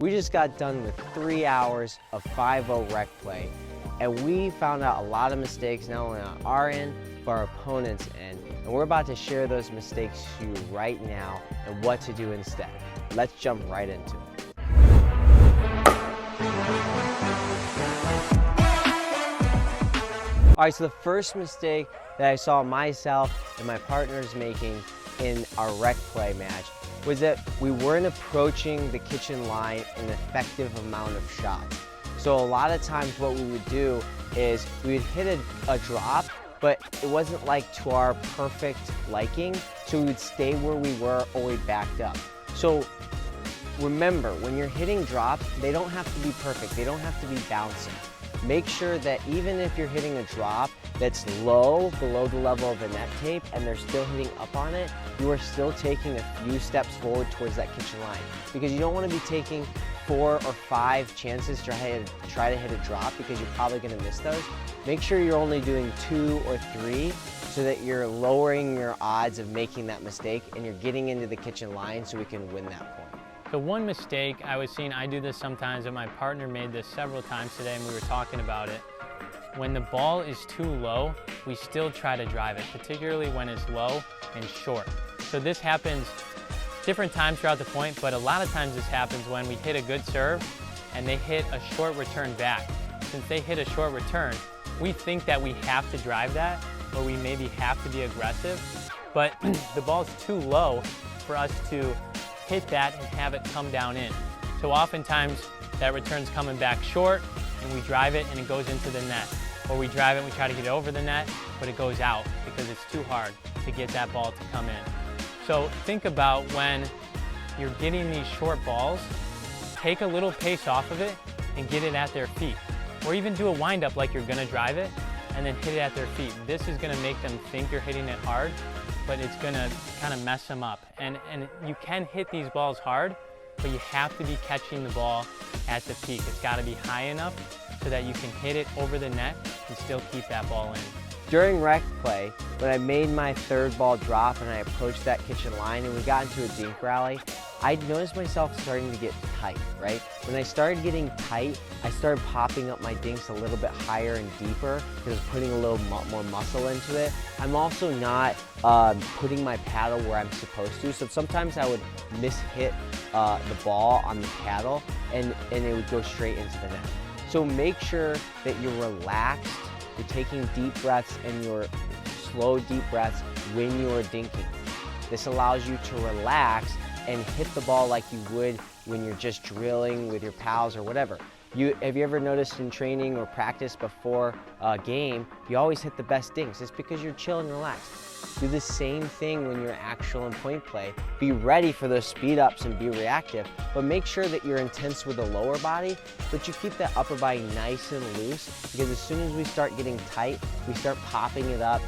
We just got done with 3 hours of 5-0 rec play, and we found out a lot of mistakes, not only on our end, but our opponent's end. And we're about to share those mistakes to you right now and what to do instead. Let's jump right into it. All right, so the first mistake that I saw myself and my partners making in our rec play match was that we weren't approaching the kitchen line an effective amount of shots. So a lot of times what we would do is we would hit a drop, but it wasn't like to our perfect liking, so we would stay where we were or we backed up. So remember, when you're hitting drops, they don't have to be perfect, they don't have to be bouncing. Make sure that even if you're hitting a drop that's low, below the level of the net tape, and they're still hitting up on it, you are still taking a few steps forward towards that kitchen line. Because you don't want to be taking 4 or 5 chances to try to hit a drop, because you're probably going to miss those. Make sure you're only doing 2 or 3 so that you're lowering your odds of making that mistake and you're getting into the kitchen line so we can win that point. The one mistake I was seeing, I do this sometimes, and my partner made this several times today and we were talking about it. When the ball is too low, we still try to drive it, particularly when it's low and short. So this happens different times throughout the point, but a lot of times this happens when we hit a good serve and they hit a short return back. Since they hit a short return, we think that we have to drive that, or we maybe have to be aggressive, but the ball's too low for us to hit that and have it come down in. So oftentimes that return's coming back short and we drive it and it goes into the net. Or we drive it and we try to get it over the net, but it goes out because it's too hard to get that ball to come in. So think about when you're getting these short balls, take a little pace off of it and get it at their feet. Or even do a wind-up like you're gonna drive it and then hit it at their feet. This is gonna make them think you're hitting it hard, but it's gonna kind of mess them up. And you can hit these balls hard, but you have to be catching the ball at the peak. It's gotta be high enough so that you can hit it over the net and still keep that ball in. During rec play, when I made my 3rd ball drop and I approached that kitchen line and we got into a dink rally, I noticed myself starting to get tight, right? When I started getting tight, I started popping up my dinks a little bit higher and deeper because I was putting a little more muscle into it. I'm also not putting my paddle where I'm supposed to, so sometimes I would mishit the ball on the paddle and it would go straight into the net. So make sure that you're relaxed, you're taking deep breaths and your slow deep breaths when you're dinking. This allows you to relax and hit the ball like you would when you're just drilling with your pals or whatever. Have you ever noticed in training or practice before a game, you always hit the best dinks? It's because you're chill and relaxed. Do the same thing when you're actual in point play. Be ready for those speed ups and be reactive, but make sure that you're intense with the lower body, but you keep that upper body nice and loose, because as soon as we start getting tight, we start popping it up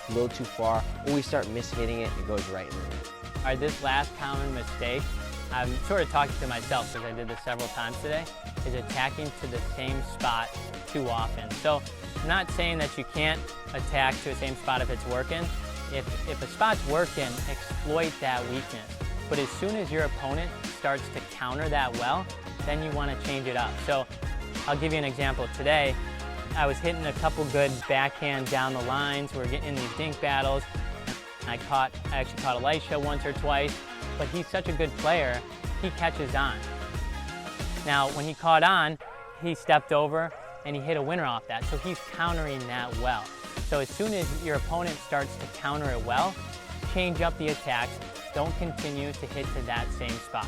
a little too far, or we start mishitting it, it goes right in the net. All right, this last common mistake, I'm sort of talking to myself because I did this several times today, is attacking to the same spot too often. So I'm not saying that you can't attack to the same spot if it's working. If a spot's working, exploit that weakness. But as soon as your opponent starts to counter that well, then you want to change it up. So I'll give you an example. Today, I was hitting a couple good backhand down the lines. We're getting in these dink battles. I actually caught Elisha once or twice, but he's such a good player, he catches on. Now, when he caught on, he stepped over and he hit a winner off that, so he's countering that well. So as soon as your opponent starts to counter it well, change up the attacks, don't continue to hit to that same spot.